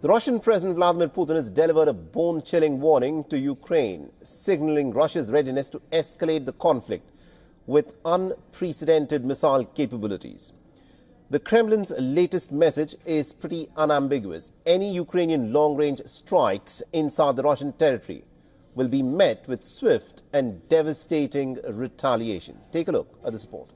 The Russian President Vladimir Putin has delivered a bone-chilling warning to Ukraine, signaling Russia's readiness to escalate the conflict with unprecedented missile capabilities. The Kremlin's latest message is pretty unambiguous. Any Ukrainian long-range strikes inside the Russian territory will be met with swift and devastating retaliation. Take a look at this report.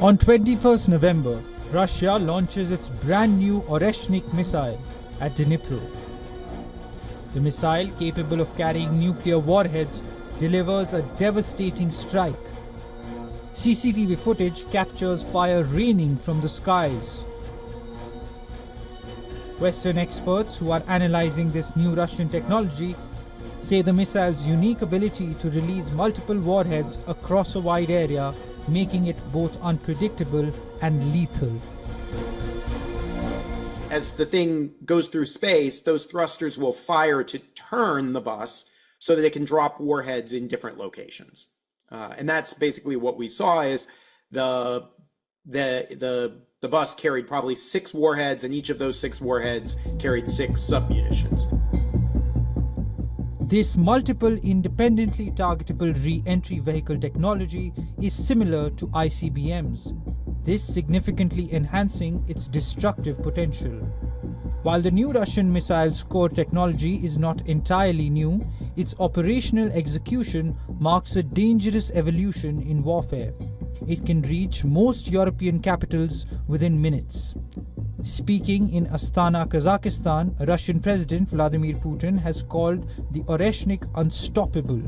On 21st November, Russia launches its brand new Oreshnik missile at Dnipro. The missile, capable of carrying nuclear warheads, delivers a devastating strike. CCTV footage captures fire raining from the skies. Western experts who are analyzing this new Russian technology say the missile's unique ability to release multiple warheads across a wide area, making it both unpredictable and lethal. As the thing goes through space, those thrusters will fire to turn the bus so that it can drop warheads in different locations. And that's basically what we saw is the bus carried probably 6 warheads, and each of those 6 warheads carried 6 submunitions. This multiple independently targetable re-entry vehicle technology is similar to ICBMs, this significantly enhancing its destructive potential. While the new Russian missile's core technology is not entirely new, its operational execution marks a dangerous evolution in warfare. It can reach most European capitals within minutes. Speaking in Astana, Kazakhstan, Russian President Vladimir Putin has called the Oreshnik unstoppable.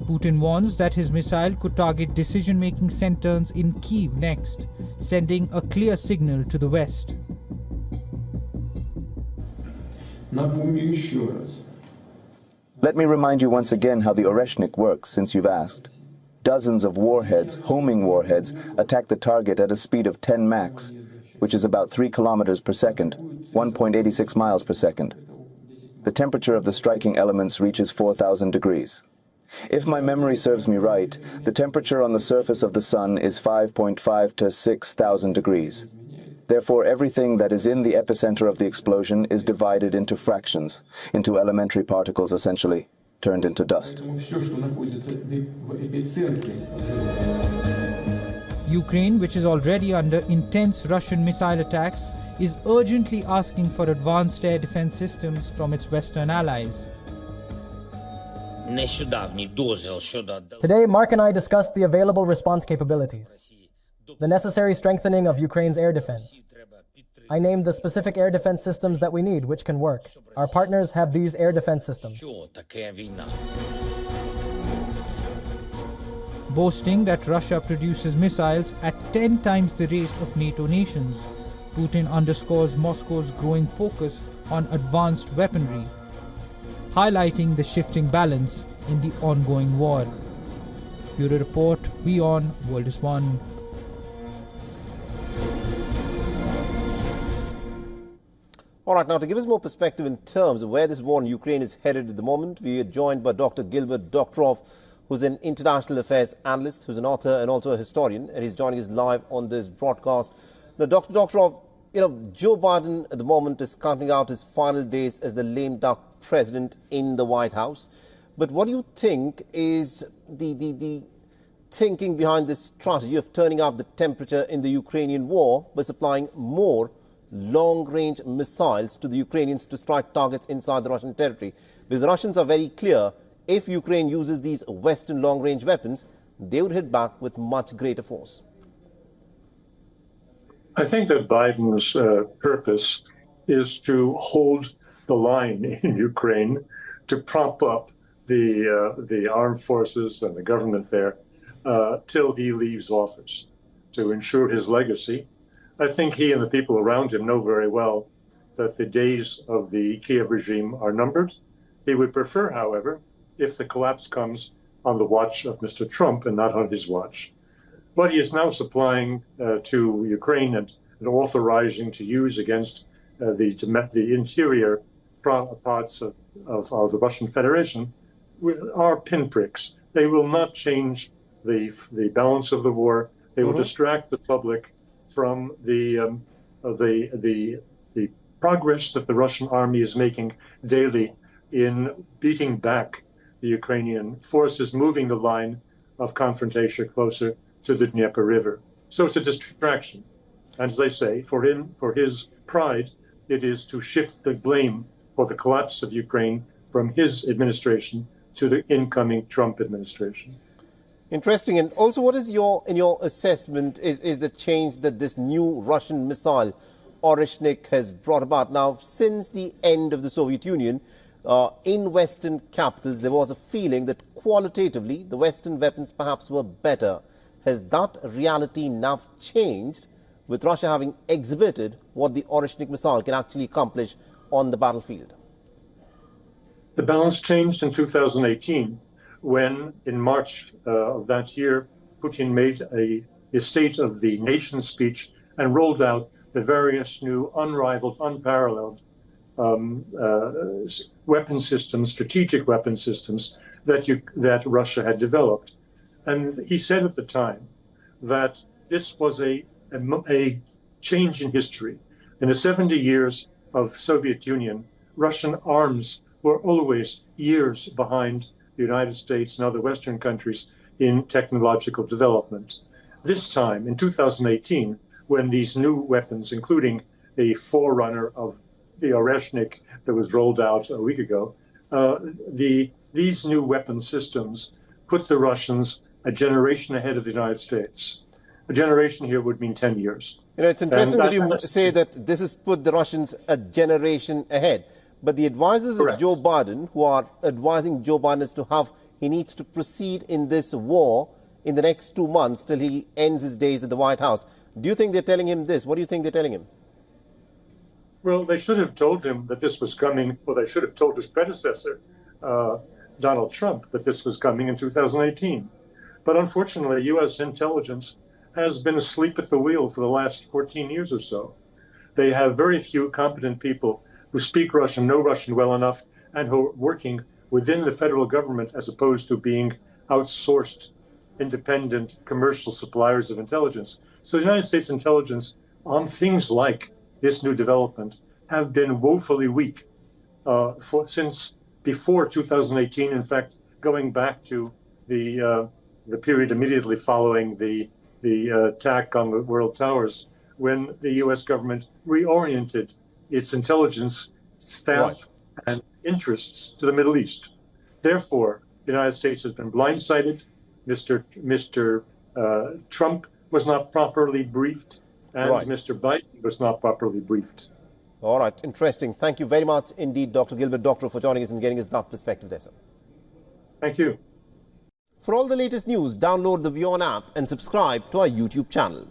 Putin warns that his missile could target decision-making centers in Kyiv next, sending a clear signal to the West. Let me remind you once again how the Oreshnik works, since you've asked. Dozens of warheads, homing warheads, attack the target at a speed of 10 Mach, which is about 3 kilometers per second, 1.86 miles per second. The temperature of the striking elements reaches 4,000 degrees. If my memory serves me right, the temperature on the surface of the sun is 5.5 to 6,000 degrees. Therefore, everything that is in the epicenter of the explosion is divided into fractions, into elementary particles essentially, turned into dust. Ukraine, which is already under intense Russian missile attacks, is urgently asking for advanced air defense systems from its Western allies. Today, Mark and I discussed the available response capabilities, the necessary strengthening of Ukraine's air defense. I named the specific air defense systems that we need, which can work. Our partners have these air defense systems. Boasting that Russia produces missiles at 10 times the rate of NATO nations, Putin underscores Moscow's growing focus on advanced weaponry, highlighting the shifting balance in the ongoing war. Bureau Report, WION, World is One. All right, now to give us more perspective in terms of where this war in Ukraine is headed at the moment, we are joined by Dr. Gilbert Doktorov, who's an international affairs analyst, who's an author and also a historian, and he's joining us live on this broadcast. Now, Dr. Doktorov, Joe Biden at the moment is counting out his final days as the lame duck president in the White House. But what do you think is the thinking behind this strategy of turning up the temperature in the Ukrainian war by supplying more long-range missiles to the Ukrainians to strike targets inside the Russian territory? Because the Russians are very clear, if Ukraine uses these Western long-range weapons, they would hit back with much greater force. I think that Biden's purpose is to hold the line in Ukraine, to prop up the armed forces and the government there till he leaves office, to ensure his legacy. I think he and the people around him know very well that the days of the Kyiv regime are numbered. He would prefer, however, if the collapse comes on the watch of Mr. Trump and not on his watch. What he is now supplying to Ukraine and authorizing to use against the interior parts of the Russian Federation are pinpricks. They will not change the balance of the war. They will distract the public from the progress that the Russian army is making daily in beating back the Ukrainian forces, moving the line of confrontation closer to the Dnieper River. So it's a distraction. And as I say, for him, for his pride, it is to shift the blame for the collapse of Ukraine from his administration to the incoming Trump administration. Interesting. And also, what is in your assessment is the change that this new Russian missile, Oreshnik, has brought about? Now, since the end of the Soviet Union, in Western capitals, there was a feeling that qualitatively the Western weapons perhaps were better. Has that reality now changed, with Russia having exhibited what the Oreshnik missile can actually accomplish on the battlefield? The balance changed in 2018 when, in March of that year, Putin made a State of the Nation speech and rolled out the various new, unrivaled, unparalleled weapon systems, strategic weapon systems that Russia had developed. And he said at the time that this was a change in history. In the 70 years of Soviet Union, Russian arms were always years behind the United States and other Western countries in technological development. This time, in 2018, when these new weapons, including a forerunner of the Oreshnik that was rolled out a week ago, these new weapon systems put the Russians a generation ahead of the United States. A generation here would mean 10 years. You know, it's interesting that you say that this has put the Russians a generation ahead. But the advisors of Joe Biden, who are advising Joe Biden as to how he needs to proceed in this war in the next 2 months till he ends his days at the White House, do you think they're telling him this? What do you think they're telling him? Well, they should have told him that this was coming. Well, they should have told his predecessor, Donald Trump, that this was coming in 2018. But unfortunately, U.S. intelligence has been asleep at the wheel for the last 14 years or so. They have very few competent people who speak Russian, know Russian well enough, and who are working within the federal government as opposed to being outsourced independent commercial suppliers of intelligence. So the United States intelligence on things like this new development have been woefully weak since before 2018. In fact, going back to the period immediately following the attack on the World Towers, when the U.S. government reoriented its intelligence staff and interests to the Middle East. Therefore, the United States has been blindsided. Mr. Trump was not properly briefed, and Mr. Biden was not properly briefed. All right, interesting. Thank you very much indeed, Dr. Gilbert Doctorow, for joining us and getting us that perspective there, sir. Thank you. For all the latest news, download the WION app and subscribe to our YouTube channel.